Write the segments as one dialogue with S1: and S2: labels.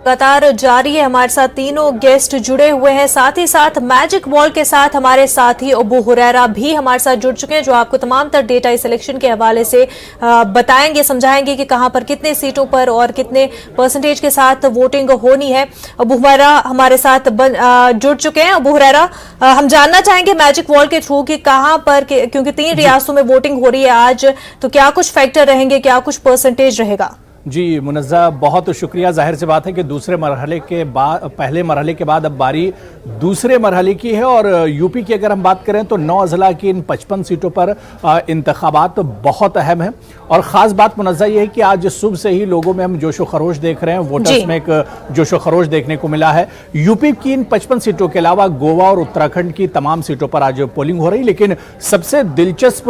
S1: लगातार जारी है। हमारे साथ तीनों गेस्ट जुड़े हुए हैं, साथ ही साथ मैजिक वॉल के साथ हमारे साथी अबू हुरैरा भी हमारे साथ जुड़ चुके हैं, जो आपको तमाम तर डेटा इस इलेक्शन के हवाले से बताएंगे, समझाएंगे कि कहां पर कितने सीटों पर और कितने परसेंटेज के साथ वोटिंग होनी है। अबू हुरैरा हमारे साथ जुड़ चुके हैं। अबू हुरैरा, हम जानना चाहेंगे मैजिक वॉल के थ्रू कि कहां पर, क्योंकि 3 रियासतों में वोटिंग हो रही है आज, तो क्या कुछ फैक्टर रहेंगे, क्या कुछ परसेंटेज रहेगा?
S2: जी मुनज़्ज़ा, बहुत शुक्रिया। जाहिर सी बात है कि दूसरे मरहले के बाद, पहले मरहले के बाद अब बारी दूसरे मरहले की है और यूपी की अगर हम बात करें तो 9 अज़ला की इन 55 सीटों पर इंतखाबात बहुत अहम है। और ख़ास बात मुनज़्ज़ा ये है कि आज सुबह से ही लोगों में हम जोशो खरोश देख रहे हैं, वोटर्स में एक जोशो खरोश देखने को मिला है। यूपी की इन 55 सीटों के अलावा गोवा और उत्तराखंड की तमाम सीटों पर आज पोलिंग हो रही, लेकिन सबसे दिलचस्प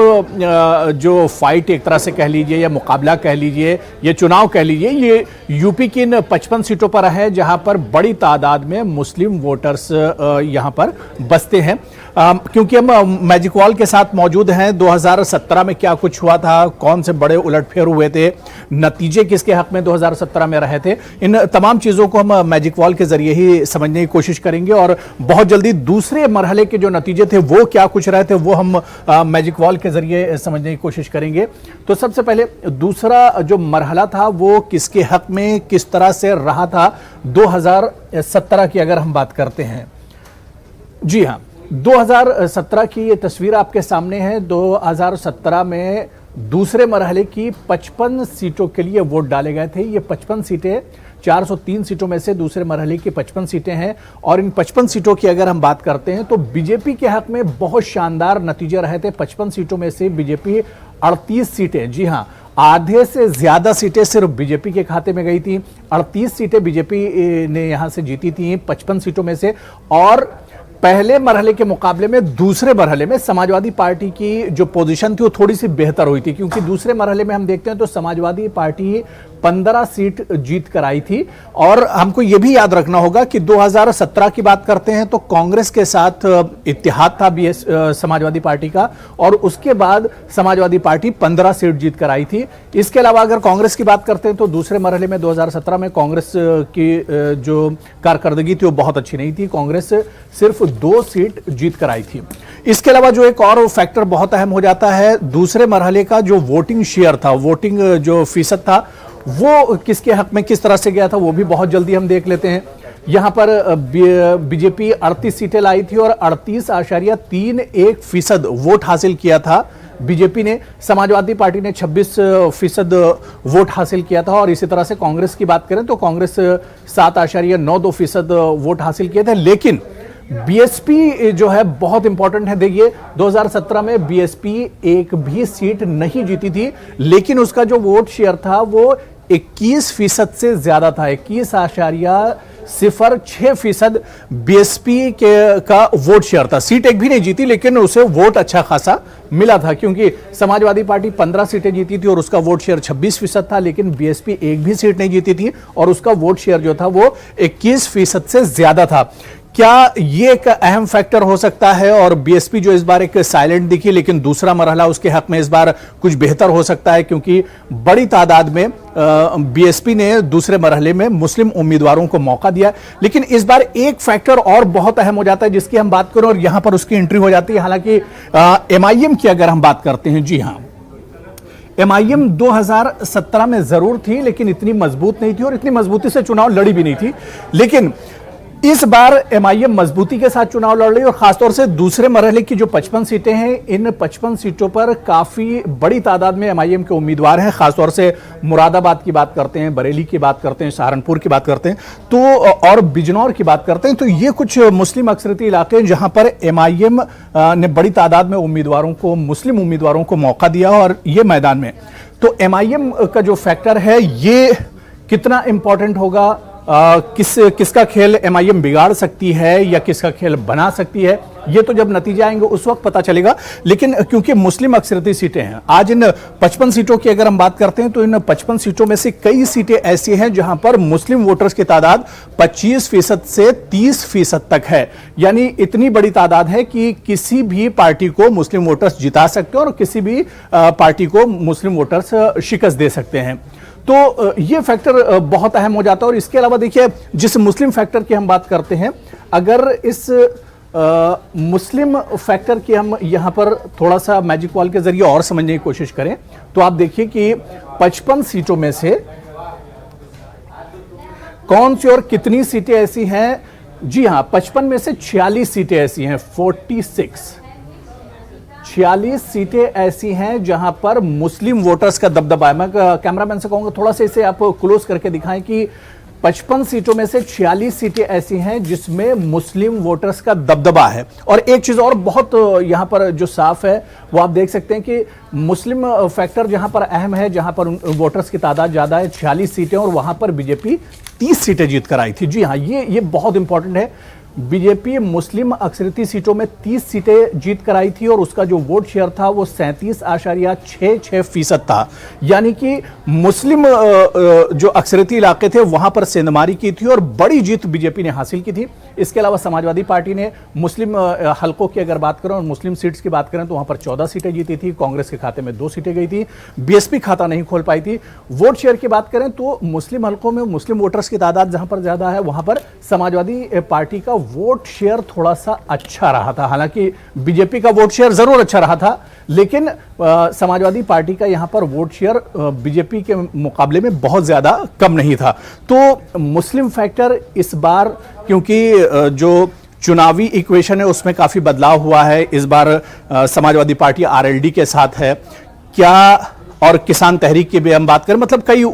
S2: जो फाइट एक तरह से कह लीजिए या मुकाबला कह लीजिए या चुनाव कह लीजिए, ये यूपी की इन 55 सीटों पर है जहां पर बड़ी तादाद में मुस्लिम वोटर्स यहां पर बसते हैं। क्योंकि हम मैजिक वॉल के साथ मौजूद हैं, 2017 में क्या कुछ हुआ था, कौन से बड़े उलटफेर हुए थे, नतीजे किसके हक में 2017 में रहे थे, इन तमाम चीजों को हम मैजिक वॉल के जरिए ही समझने की कोशिश करेंगे। और बहुत जल्दी दूसरे मरहले के जो नतीजे थे वो क्या कुछ रहे थे वो हम मैजिक वॉल के जरिए समझने की कोशिश करेंगे। तो सबसे पहले दूसरा जो मरहला था वो किसके हक में किस तरह से रहा था 2017 की अगर हम बात करते हैं। जी हाँ, 2017 की ये तस्वीर आपके सामने है। 2017 में दूसरे मरहले की 55 सीटों के लिए वोट डाले गए थे। ये 55 सीटें 403 सीटों में से दूसरे मरहले की 55 सीटें हैं। और इन 55 सीटों की अगर हम बात करते हैं तो बीजेपी के हक में बहुत शानदार नतीजे रहे थे। 55 सीटों में से बीजेपी 38 सीटें, जी हाँ, आधे से ज्यादा सीटें सिर्फ बीजेपी के खाते में गई थी। 38 सीटें बीजेपी ने यहां से जीती थी 55 सीटों में से। और पहले मरहले के मुकाबले में दूसरे मरहले में समाजवादी पार्टी की जो पोजीशन थी वो थोड़ी सी बेहतर हुई थी, क्योंकि दूसरे मरहले में हम देखते हैं तो समाजवादी पार्टी 15 सीट जीत कर आई थी। और हमको यह भी याद रखना होगा कि 2017 की बात करते हैं तो कांग्रेस के साथ इत्तेहाद था समाजवादी पार्टी का, और उसके बाद समाजवादी पार्टी 15 सीट जीत कर आई थी। इसके अलावा अगर कांग्रेस की बात करते हैं तो दूसरे मरहले में 2017 में कांग्रेस की जो कारकर्दगी थी वो बहुत अच्छी नहीं थी। कांग्रेस सिर्फ 2 सीट जीत कर आई थी। इसके अलावा जो एक और फैक्टर बहुत अहम हो जाता है, दूसरे मरहले का जो वोटिंग शेयर था, वोटिंग जो फीसद था, वो किसके हक में किस तरह से गया था वो भी बहुत जल्दी हम देख लेते हैं। यहां पर बीजेपी 38 सीटें लाई थी और 38.31% वोट हासिल किया था बीजेपी ने। समाजवादी पार्टी ने 26% वोट हासिल किया था। और इसी तरह से कांग्रेस की बात करें तो कांग्रेस 7.92% वोट हासिल किए थे। लेकिन बीएसपी जो है बहुत इंपॉर्टेंट है। देखिए 2017 में बीएसपी एक भी सीट नहीं जीती थी, लेकिन उसका जो वोट शेयर था वो 21% से ज्यादा था। 21.06% बीएसपी का वोट शेयर था। सीट एक भी नहीं जीती, लेकिन उसे वोट अच्छा खासा मिला था, क्योंकि समाजवादी पार्टी 15 सीटें जीती थी और उसका वोट शेयर 26% था, लेकिन बीएसपी एक भी सीट नहीं जीती थी और उसका वोट शेयर जो था वो 21% से ज्यादा था। क्या ये एक अहम फैक्टर हो सकता है? और बीएसपी जो इस बार एक साइलेंट दिखी, लेकिन दूसरा मरहला उसके हक में इस बार कुछ बेहतर हो सकता है, क्योंकि बड़ी तादाद में बीएसपी ने दूसरे मरहले में मुस्लिम उम्मीदवारों को मौका दिया। लेकिन इस बार एक फैक्टर और बहुत अहम हो जाता है जिसकी हम बात करें और यहां पर उसकी एंट्री हो जाती है। हालांकि एमआईएम की अगर हम बात करते हैं, जी हां, एमआईएम 2017 में जरूर थी, लेकिन इतनी मजबूत नहीं थी और इतनी मजबूती से चुनाव लड़ी भी नहीं थी। लेकिन इस बार एमआईएम मजबूती के साथ चुनाव लड़ रही है और खासतौर से दूसरे मरहले की जो 55 सीटें हैं, इन 55 सीटों पर काफी बड़ी तादाद में एमआईएम के उम्मीदवार हैं। खासतौर से मुरादाबाद की बात करते हैं, बरेली की बात करते हैं, सहारनपुर की बात करते हैं तो और बिजनौर की बात करते हैं, तो ये कुछ मुस्लिम अक्सरती इलाके हैं जहां पर एमआईएम ने बड़ी तादाद में उम्मीदवारों को, मुस्लिम उम्मीदवारों को मौका दिया। और ये मैदान में तो एमआईएम का जो फैक्टर है ये कितना इंपॉर्टेंट होगा, किसका खेल एमआईएम बिगाड़ सकती है या किसका खेल बना सकती है, ये तो जब नतीजे आएंगे उस वक्त पता चलेगा। लेकिन क्योंकि मुस्लिम अक्सरती सीटें हैं, आज इन 55 सीटों की अगर हम बात करते हैं तो इन 55 सीटों में से कई सीटें ऐसी हैं जहां पर मुस्लिम वोटर्स की तादाद 25% से 30% तक है। यानी इतनी बड़ी तादाद है कि किसी भी पार्टी को मुस्लिम वोटर्स जिता सकते हैं और किसी भी पार्टी को मुस्लिम वोटर्स शिकस्त दे सकते हैं। तो ये फैक्टर बहुत अहम हो जाता है। और इसके अलावा देखिए, जिस मुस्लिम फैक्टर की हम बात करते हैं, अगर इस मुस्लिम फैक्टर की हम यहां पर थोड़ा सा मैजिक वॉल के जरिए और समझने की कोशिश करें, तो आप देखिए कि 55 सीटों में से कौन सी और कितनी सीटें ऐसी हैं। जी हां, 55 में से 46 सीटें ऐसी हैं, 46 सीटें ऐसी हैं जहां पर मुस्लिम वोटर्स का दबदबा है। मैं कैमरामैन से कहूंगा थोड़ा सा इसे आप क्लोज करके दिखाएं कि 55 सीटों में से 46 सीटें ऐसी हैं जिसमें मुस्लिम वोटर्स का दबदबा है। और एक चीज और बहुत यहां पर जो साफ है वो आप देख सकते हैं कि मुस्लिम फैक्टर जहां पर अहम है, जहां पर वोटर्स की तादाद ज्यादा है, 46 सीटें, और वहां पर बीजेपी 30 सीटें जीत कर आई थी। जी हां, ये बहुत इंपॉर्टेंट है। बीजेपी मुस्लिम अक्सरियती सीटों में 30 सीटें जीत कर आई थी और उसका जो वोट शेयर था वो 37.66% था। यानी कि मुस्लिम जो अक्सरियती इलाके थे वहां पर सेंधमारी की थी और बड़ी जीत बीजेपी ने हासिल की थी। इसके अलावा समाजवादी पार्टी ने मुस्लिम हलकों की अगर बात करें और मुस्लिम सीट्स की बात करें तो वहां पर 14 सीटें जीती थी। कांग्रेस के खाते में 2 सीटें गई थी। बीएसपी खाता नहीं खोल पाई थी। वोट शेयर की बात करें तो मुस्लिम हलकों में मुस्लिम वोटर्स की तादाद जहां पर ज्यादा है वहां पर समाजवादी पार्टी का वोट शेयर थोड़ा सा अच्छा रहा था। हालांकि बीजेपी का वोट शेयर जरूर अच्छा रहा था, लेकिन समाजवादी पार्टी का यहां पर वोट शेयर बीजेपी के मुकाबले में बहुत ज्यादा कम नहीं था। तो मुस्लिम फैक्टर इस बार, क्योंकि जो चुनावी इक्वेशन है उसमें काफी बदलाव हुआ है, इस बार समाजवादी पार्टी आरएलडी के साथ है क्या, और किसान तहरीक की भी हम बात करें, मतलब कई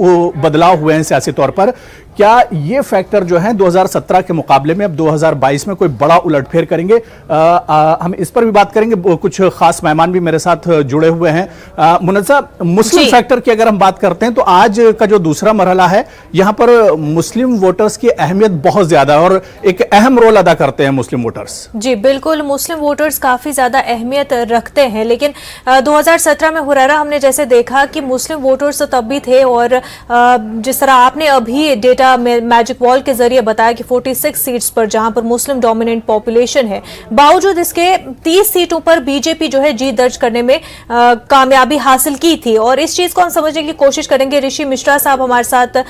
S2: बदलाव हुए हैं सियासी तौर पर। क्या ये फैक्टर जो है 2017 के मुकाबले में अब 2022 में कोई बड़ा उलटफेर करेंगे? हम इस पर भी बात करेंगे। कुछ खास मेहमान भी मेरे साथ जुड़े हुए हैं। मुनज़्ज़ा, मुस्लिम फैक्टर की अगर हम बात करते हैं तो आज का जो दूसरा मरहला है, यहां पर मुस्लिम वोटर्स की अहमियत बहुत ज्यादा है और एक अहम रोल अदा करते हैं मुस्लिम वोटर्स। जी
S1: बिल्कुल, मुस्लिम वोटर्स काफी ज्यादा अहमियत रखते हैं, लेकिन 2017 में हुरैरा हमने जैसे देखा कि मुस्लिम वोटर्स तो तब भी थे, और जिस तरह आपने अभी डेटा मैजिक वॉल के जरिए बताया कि 46 सीट्स पर जहां पर मुस्लिम डोमिनेंट पॉपुलेशन है, बावजूद इसके 30 सीटों पर बीजेपी जो है जीत दर्ज करने में कामयाबी हासिल की थी। और इस चीज को हम समझने की कोशिश करेंगे। ऋषि मिश्रा साहब हमारे साथ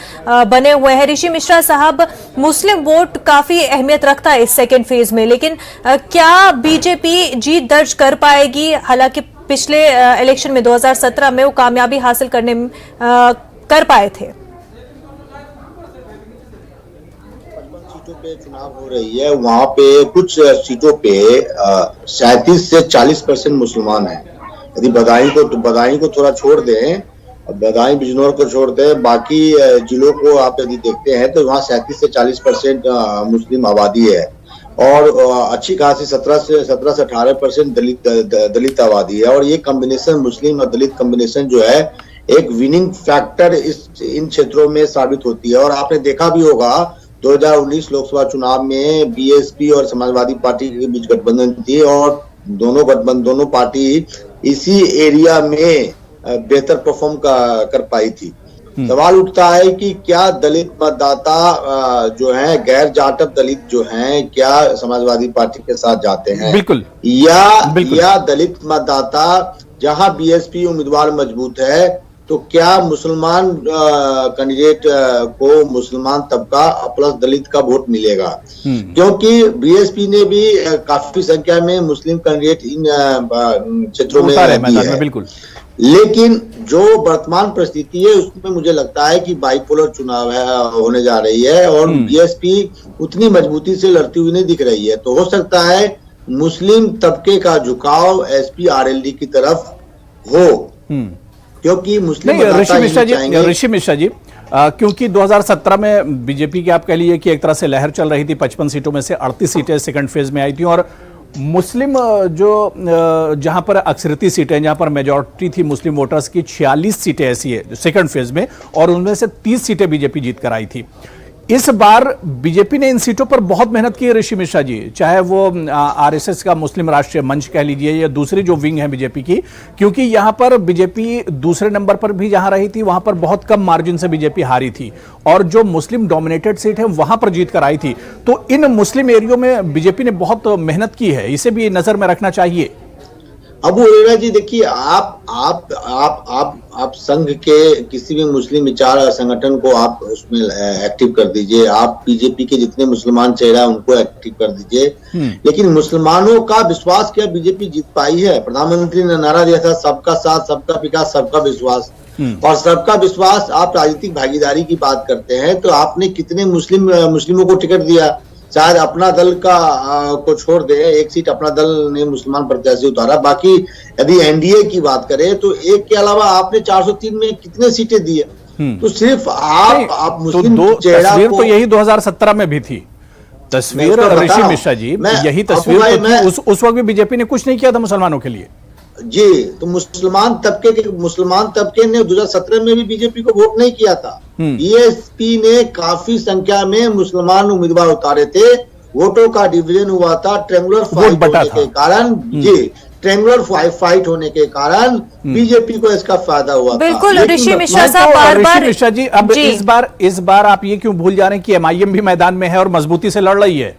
S1: बने हुए हैं। ऋषि मिश्रा साहब, मुस्लिम वोट काफी अहमियत रखता है इस सेकेंड फेज में, लेकिन क्या बीजेपी जीत दर्ज कर पाएगी? हालांकि पिछले इलेक्शन में 2017 में वो कामयाबी हासिल करने कर पाए थे।
S3: सीटों पे चुनाव हो रही है, वहाँ पे कुछ सीटों पे 37 से 40% मुसलमान हैं। यदि बदायूं को थोड़ा छोड़ दें, बदायूं बिजनौर को छोड़ दें, बाकी जिलों को आप यदि देखते हैं तो वहाँ 37 से 40% मुस्लिम आबादी है और अच्छी खासी 17 से 18% दलित आबादी है। और ये कॉम्बिनेशन, मुस्लिम और दलित कॉम्बिनेशन जो है, एक विनिंग फैक्टर इन क्षेत्रों में साबित होती है। और आपने देखा भी होगा 2019 लोकसभा चुनाव में बीएसपी और समाजवादी पार्टी के बीच गठबंधन थी और दोनों पार्टी इसी एरिया में बेहतर परफॉर्म कर पाई थी। सवाल उठता है कि क्या दलित मतदाता जो हैं, गैर जाटव दलित जो हैं, क्या समाजवादी पार्टी के साथ जाते हैं?
S2: बिल्कुल।
S3: या दलित मतदाता, जहां बीएसपी उम्मीदवार मजबूत है, तो क्या मुसलमान कैंडिडेट को मुसलमान तबका प्लस दलित का वोट मिलेगा? क्योंकि बीएसपी ने भी काफी संख्या में मुस्लिम कैंडिडेट इन क्षेत्रों में है।
S2: बिल्कुल।
S3: लेकिन जो वर्तमान परिस्थिति है उसमें मुझे लगता है कि बाइपोलर चुनाव होने जा रही है और बीएसपी उतनी मजबूती से लड़ती हुई नहीं दिख रही है। तो हो सकता है मुस्लिम तबके का झुकाव एसपी आरएलडी की तरफ हो, क्योंकि मुस्लिम
S2: ऋषि मिश्रा जी, क्योंकि 2017 में बीजेपी की आप कह लीजिए कि एक तरह से लहर चल रही थी। 55 सीटों में से 38 सीटें सेकंड फेज में आई थी और मुस्लिम जो जहां पर अक्सरियती सीटें, जहां पर मेजॉरिटी थी मुस्लिम वोटर्स की, 46 सीटें ऐसी है जो सेकंड फेज में, और उनमें से 30 सीटें बीजेपी जीत कर आई थी। इस बार बीजेपी ने इन सीटों पर बहुत मेहनत की है ऋषि मिश्रा जी, चाहे वो आरएसएस का मुस्लिम राष्ट्रीय मंच कह लीजिए या दूसरी जो विंग है बीजेपी की, क्योंकि यहां पर बीजेपी दूसरे नंबर पर भी जहां रही थी वहां पर बहुत कम मार्जिन से बीजेपी हारी थी और जो मुस्लिम डोमिनेटेड सीट है वहां पर जीत कर आई थी। तो इन मुस्लिम एरियो में बीजेपी ने बहुत मेहनत की है, इसे भी नजर में रखना चाहिए।
S3: अबू हुरैरा जी देखिए, आप संघ के किसी भी मुस्लिम विचार संगठन को आप उसमें एक्टिव कर दीजिए, आप बीजेपी के जितने मुसलमान चेहरा उनको एक्टिव कर दीजिए, लेकिन मुसलमानों का विश्वास क्या बीजेपी जीत पाई है? प्रधानमंत्री ने नारा दिया था सबका साथ, सबका विकास, सबका विश्वास, और सबका विश्वास आप राजनीतिक भागीदारी की बात करते हैं तो आपने कितने मुस्लिमों को टिकट दिया? शायद अपना दल को छोड़ दे, एक सीट अपना दल ने मुसलमान प्रत्याशी उतारा, बाकी यदि एनडीए की बात करें तो एक के अलावा आपने 403 में कितने सीटें दी है? तो सिर्फ आप मुस्लिम
S2: तो
S3: चेहरा
S2: तस्वीर
S3: को,
S2: तो यही 2017 में भी थी तस्वीर, ऋषि मिश्रा जी, यही तस्वीर तो थी। उस वक्त भी बीजेपी ने कुछ नहीं किया था मुसलमानों के लिए
S3: जी। तो मुसलमान तबके ने 2017 में भी बीजेपी को वोट नहीं किया था। बीएसपी ने काफी संख्या में मुसलमान उम्मीदवार उतारे थे, वोटों का डिवीजन हुआ था, ट्रेंगुलर फाइट होने के कारण, जी, ट्रेंगुलर फाइट होने के कारण बीजेपी को इसका फायदा हुआ था।
S1: बिल्कुल ऋषि मिश्रा साहब,
S2: ऋषि मिश्रा जी, अब इस बार आप ये क्यों भूल जा रहे हैं कि एमआईएम भी मैदान में है और मजबूती से लड़ रही है?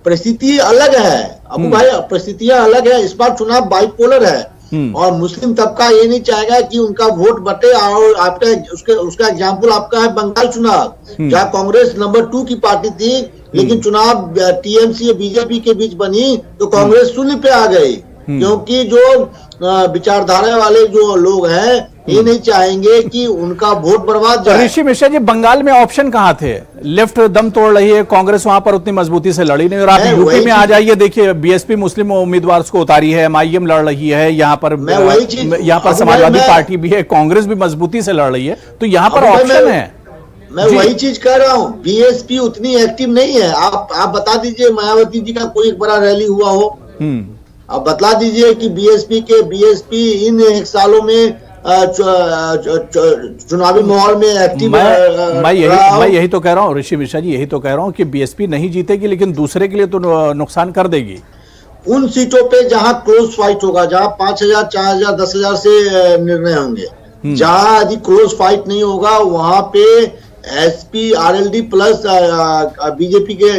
S3: परिस्थिति अलग है अबू भाई, परिस्थितियां अलग है। इस बार चुनाव बाइपोलर है और मुस्लिम तबका ये नहीं चाहेगा कि उनका वोट बटे। और आपका उसका एग्जाम्पल आपका है बंगाल चुनाव, जहां कांग्रेस नंबर 2 की पार्टी थी, लेकिन चुनाव टीएमसी और बीजेपी के बीच बनी तो कांग्रेस शून्य पे आ गई, क्योंकि जो विचारधारा वाले जो लोग हैं ये नहीं चाहेंगे कि उनका वोट बर्बाद जाए।
S2: ऋषि मिश्रा जी, बंगाल में ऑप्शन कहां थे? लेफ्ट दम तोड़ रही है, कांग्रेस वहां पर उतनी मजबूती से लड़ी नहीं, और आप यूपी में आ जाइए, देखिए बीएसपी मुस्लिम उम्मीदवार को उतारी है, एमआईएम लड़ रही है, यहाँ पर समाजवादी पार्टी भी है, कांग्रेस भी मजबूती से लड़ रही है, तो यहाँ पर ऑप्शन है।
S3: मैं वही चीज कह रहा हूँ, बीएसपी उतनी एक्टिव नहीं है। आप बता दीजिए मायावती जी का कोई एक बड़ा रैली हुआ हो, आप बता दीजिए कि बीएसपी इन 1 सालों में चुनावी माहौल में एक्टिव।
S2: मैं यही तो कह रहा हूँ ऋषि मिश्रा जी, यही तो कह रहा हूँ कि बीएसपी नहीं जीतेगी लेकिन दूसरे के लिए तो नुकसान कर देगी।
S3: उन सीटों पे जहां क्लोज फाइट होगा, जहां 5,000, 4,000, 10,000 से निर्णय होंगे, जहां यदि क्लोज फाइट नहीं होगा वहां पे एसपी आरएलडी प्लस बीजेपी के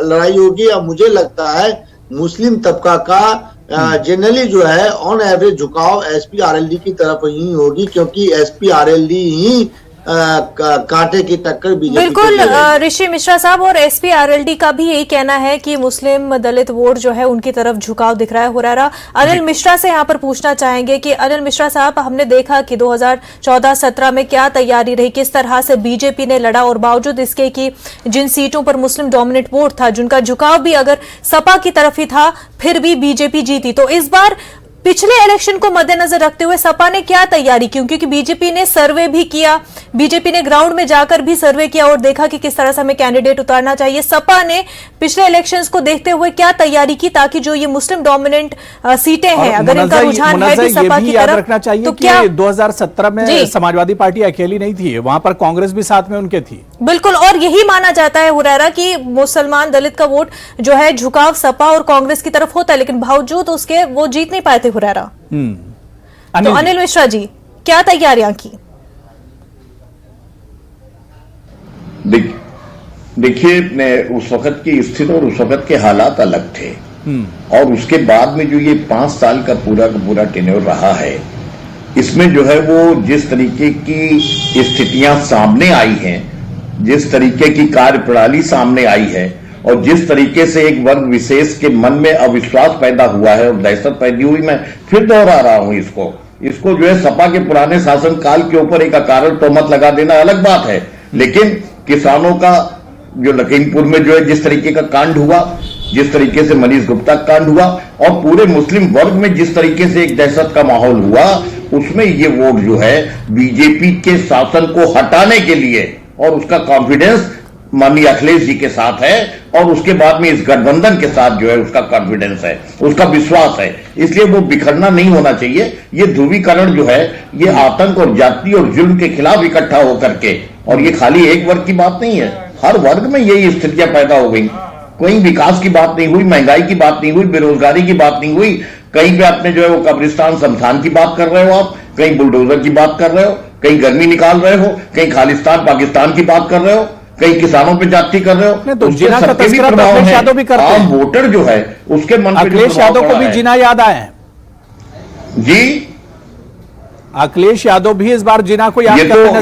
S3: लड़ाई होगी। और मुझे लगता है मुस्लिम तबका का जनरली जो है ऑन एवरेज झुकाव एसपी आरएलडी की तरफ ही होगी, क्योंकि एसपी आरएलडी ही कांटे की टक्कर बीजेपी।
S1: बिल्कुल ऋषि मिश्रा साहब, और एसपी आरएलडी का भी यही कहना है कि मुस्लिम दलित वोट जो है उनकी तरफ झुकाव दिख रहा है। हुरैरा अनिल मिश्रा से यहाँ पर पूछना चाहेंगे कि अनिल मिश्रा साहब, हमने देखा कि 2014-17 में क्या तैयारी रही, किस तरह से बीजेपी ने लड़ा, और बावजूद इसके कि जिन सीटों पर मुस्लिम डोमिनेट वोट था, जिनका झुकाव भी अगर सपा की तरफ ही था, फिर भी बीजेपी जीती। तो इस बार पिछले इलेक्शन को मद्देनजर रखते हुए सपा ने क्या तैयारी की? क्योंकि बीजेपी ने सर्वे भी किया, बीजेपी ने ग्राउंड में जाकर भी सर्वे किया और देखा कि किस तरह से हमें कैंडिडेट उतारना चाहिए। सपा ने पिछले इलेक्शंस को देखते हुए क्या तैयारी की ताकि जो ये मुस्लिम डोमिनेंट सीटें हैं, अगर इनका रुझान है भी सपा की तरफ,
S2: रखना चाहिए तो
S3: क्या
S2: 2017 में समाजवादी पार्टी अकेली नहीं थी, वहां पर कांग्रेस भी साथ में उनके थी।
S1: बिल्कुल, और यही माना जाता है हुरैरा कि मुसलमान दलित का वोट जो है झुकाव सपा और कांग्रेस की तरफ होता है, लेकिन बावजूद उसके वो जीत नहीं पाए थे हुरैरा। तो अनिल मिश्रा जी, क्या तैयारियां की?
S4: देखिए, उस वक्त की स्थिति और उस वक्त के हालात अलग थे, और उसके बाद में जो ये 5 साल का पूरा टेन्योर रहा है, इसमें जो है वो जिस तरीके की स्थितियां सामने आई हैं, जिस तरीके की कार्यप्रणाली सामने आई है, और जिस तरीके से एक वर्ग विशेष के मन में अविश्वास पैदा हुआ है और दहशत पैदा हुई, मैं फिर दोहरा रहा हूं इसको जो है सपा के पुराने शासनकाल के ऊपर एक अकारण तोहमत लगा देना अलग बात है, लेकिन किसानों का जो लखीमपुर में जो है जिस तरीके का कांड हुआ, जिस तरीके से मनीष गुप्ता का कांड हुआ, और पूरे मुस्लिम वर्ग में जिस तरीके से एक दहशत का माहौल हुआ, उसमें ये वोट जो है बीजेपी के शासन को हटाने के लिए, और उसका कॉन्फिडेंस माननीय अखिलेश जी के साथ है, और उसके बाद में इस गठबंधन के साथ जो है उसका कॉन्फिडेंस है, उसका विश्वास है। इसलिए वो बिखरना नहीं होना चाहिए। ये ध्रुवीकरण जो है ये आतंक और जाति और जुल्म के खिलाफ इकट्ठा होकर के, और ये खाली एक वर्ग की बात नहीं है, हर वर्ग में यही स्थितियां पैदा हो गई। कोई विकास की बात नहीं हुई, महंगाई की बात नहीं हुई, बेरोजगारी की बात नहीं हुई, कहीं पे आपने जो है वो कब्रिस्तान शमशान की बात कर रहे हो, आप कहीं बुलडोजर की बात कर रहे हो, कहीं गर्मी निकाल रहे हो, कहीं खालिस्तान पाकिस्तान की बात कर रहे हो, कहीं किसानों पे जाति कर रहे हो।
S2: तो जिना का तस्करा अखिलेश यादव भी करते हैं।
S4: आम वोटर जो है उसके मन पे
S2: अखिलेश यादव को भी जिना याद आए हैं।
S4: जी
S2: अखिलेश यादव भी इस बार जिना को याद
S4: ये
S2: करते
S4: तो
S2: नजर